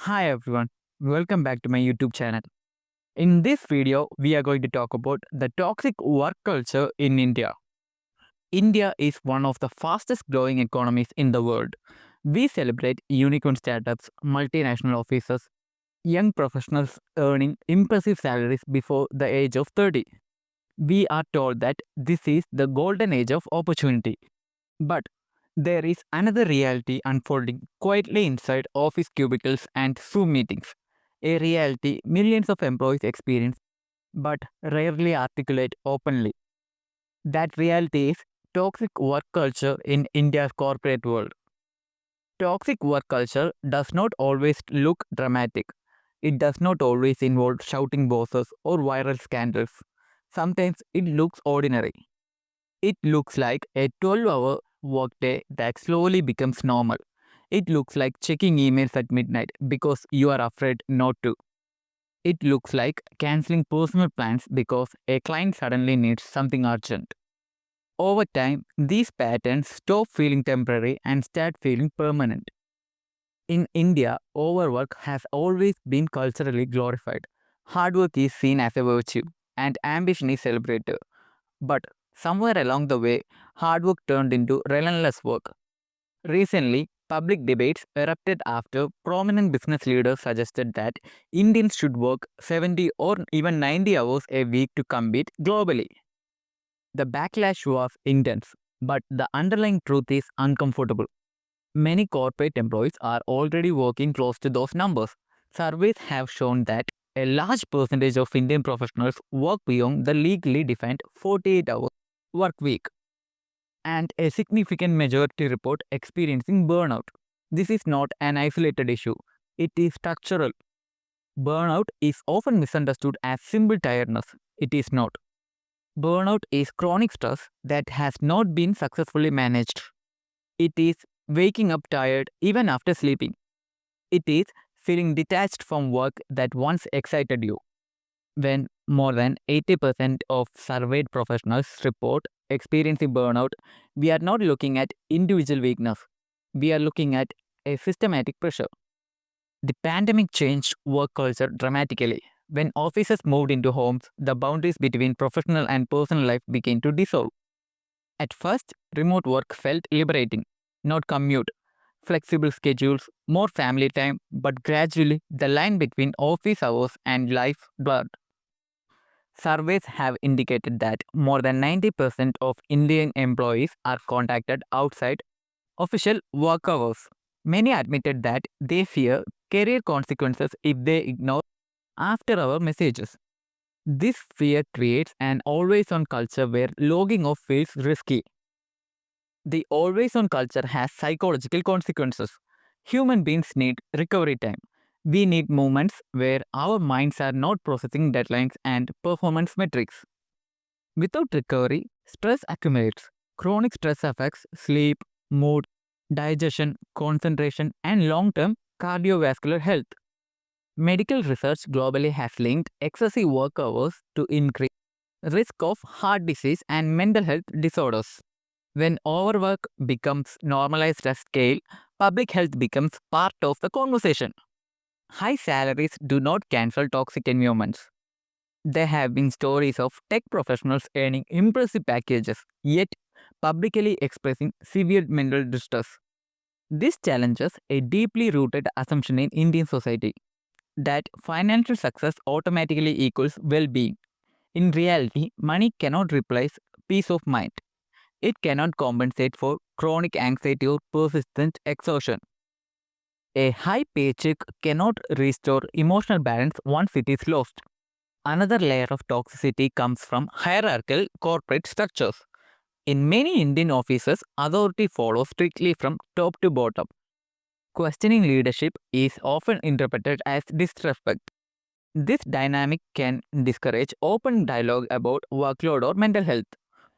Hi everyone, welcome back to my YouTube channel. In this video, we are going to talk about the toxic work culture in India. India is one of the fastest growing economies in the world. We celebrate unicorn startups, multinational offices, young professionals earning impressive salaries before the age of 30. We are told that this is the golden age of opportunity. But there is another reality unfolding quietly inside office cubicles and Zoom meetings. A reality millions of employees experience but rarely articulate openly. That reality is toxic work culture in India's corporate world. Toxic work culture does not always look dramatic. It does not always involve shouting bosses or viral scandals. Sometimes it looks ordinary. It looks like a 12-hour workday that slowly becomes normal. It looks like checking emails at midnight because you are afraid not to. It looks like canceling personal plans because a client suddenly needs something urgent. Over time, these patterns stop feeling temporary and start feeling permanent. In India, overwork has always been culturally glorified. Hard work is seen as a virtue, and ambition is celebrated. But somewhere along the way, hard work turned into relentless work. Recently, public debates erupted after prominent business leaders suggested that Indians should work 70 or even 90 hours a week to compete globally. The backlash was intense, but the underlying truth is uncomfortable. Many corporate employees are already working close to those numbers. Surveys have shown that a large percentage of Indian professionals work beyond the legally defined 48-hour work week, and a significant majority report experiencing burnout. This is not an isolated issue, it is structural. Burnout is often misunderstood as simple tiredness. It is not. Burnout is chronic stress that has not been successfully managed. It is waking up tired even after sleeping. It is feeling detached from work that once excited you. When more than 80% of surveyed professionals report experiencing burnout, we are not looking at individual weakness. We are looking at a systematic pressure. The pandemic changed work culture dramatically. When offices moved into homes, the boundaries between professional and personal life began to dissolve. At first, remote work felt liberating, not commute, flexible schedules, more family time, but gradually the line between office hours and life blurred. Surveys have indicated that more than 90% of Indian employees are contacted outside official work hours. Many admitted that they fear career consequences if they ignore after hour messages. This fear creates an always on culture where logging off feels risky. The always on culture has psychological consequences. Human beings need recovery time. We need moments where our minds are not processing deadlines and performance metrics. Without recovery, stress accumulates. Chronic stress affects sleep, mood, digestion, concentration, and long term cardiovascular health. Medical research globally has linked excessive work hours to increase risk of heart disease and mental health disorders. When overwork becomes normalized at scale, public health becomes part of the conversation. High salaries do not cancel toxic environments. There have been stories of tech professionals earning impressive packages, yet publicly expressing severe mental distress. This challenges a deeply rooted assumption in Indian society that financial success automatically equals well being. In reality, money cannot replace peace of mind. It cannot compensate for chronic anxiety or persistent exhaustion. A high paycheck cannot restore emotional balance once it is lost. Another layer of toxicity comes from hierarchical corporate structures. In many Indian offices, authority follows strictly from top to bottom. Questioning leadership is often interpreted as disrespect. This dynamic can discourage open dialogue about workload or mental health.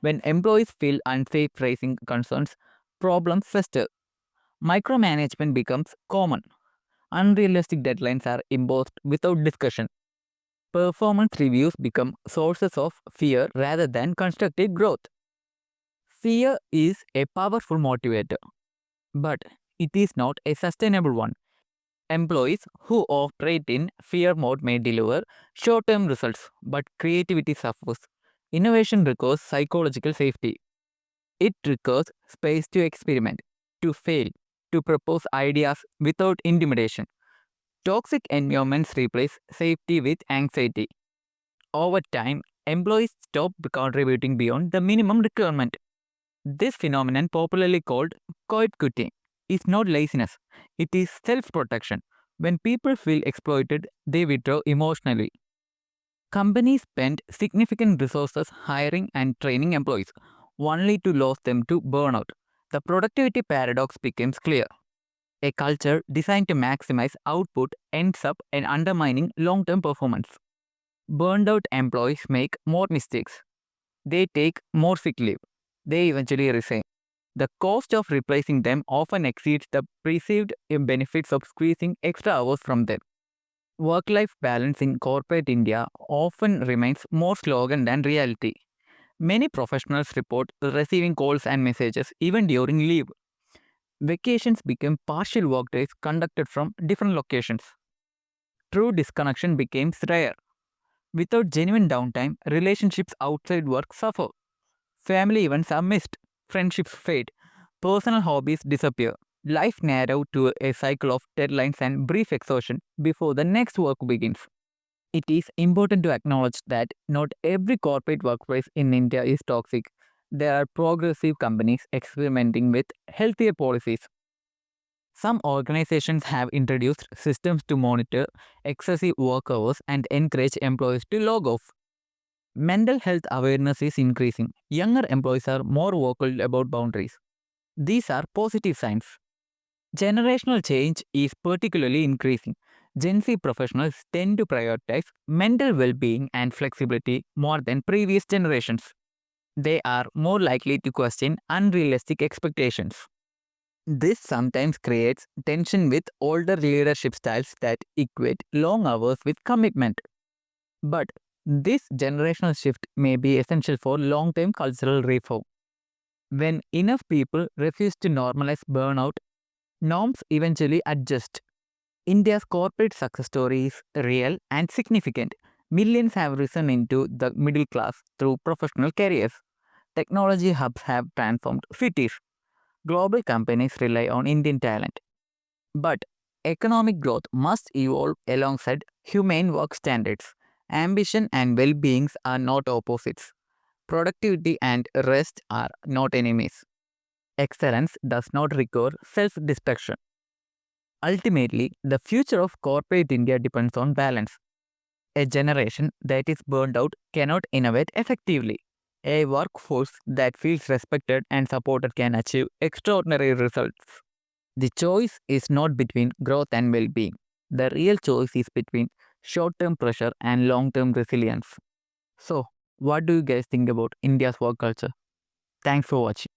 When employees feel unsafe raising concerns, problems fester. Micromanagement becomes common. Unrealistic deadlines are imposed without discussion. Performance reviews become sources of fear rather than constructive growth. Fear is a powerful motivator, but it is not a sustainable one. Employees who operate in fear mode may deliver short term results, but creativity suffers. Innovation requires psychological safety. It requires space to experiment, to fail, to propose ideas without intimidation. Toxic environments replace safety with anxiety. Over time, employees stop contributing beyond the minimum requirement. This phenomenon, popularly called quiet quitting, is not laziness, it is self protection. When people feel exploited, they withdraw emotionally. Companies spend significant resources hiring and training employees, only to lose them to burnout. The productivity paradox becomes clear. A culture designed to maximize output ends up in undermining long term performance. Burned out employees make more mistakes. They take more sick leave. They eventually resign. The cost of replacing them often exceeds the perceived benefits of squeezing extra hours from them. Work life balance in corporate India often remains more slogan than reality. Many professionals report receiving calls and messages even during leave. Vacations become partial workdays conducted from different locations. True disconnection becomes rare. Without genuine downtime, relationships outside work suffer. Family events are missed, friendships fade, personal hobbies disappear. Life narrows to a cycle of deadlines and brief exhaustion before the next work begins. It is important to acknowledge that not every corporate workplace in India is toxic. There are progressive companies experimenting with healthier policies. Some organizations have introduced systems to monitor excessive work hours and encourage employees to log off. Mental health awareness is increasing. Younger employees are more vocal about boundaries. These are positive signs. Generational change is particularly increasing. Gen Z professionals tend to prioritize mental well being and flexibility more than previous generations. They are more likely to question unrealistic expectations. This sometimes creates tension with older leadership styles that equate long hours with commitment. But this generational shift may be essential for long term cultural reform. When enough people refuse to normalize burnout, norms eventually adjust. India's corporate success story is real and significant. Millions have risen into the middle class through professional careers. Technology hubs have transformed cities. Global companies rely on Indian talent. But economic growth must evolve alongside humane work standards. Ambition and well being are not opposites. Productivity and rest are not enemies. Excellence does not require self destruction. Ultimately, the future of corporate India depends on balance. A generation that is burned out cannot innovate effectively. A workforce that feels respected and supported can achieve extraordinary results. The choice is not between growth and well being. The real choice is between short term pressure and long term resilience. So, what do you guys think about India's work culture? Thanks for watching.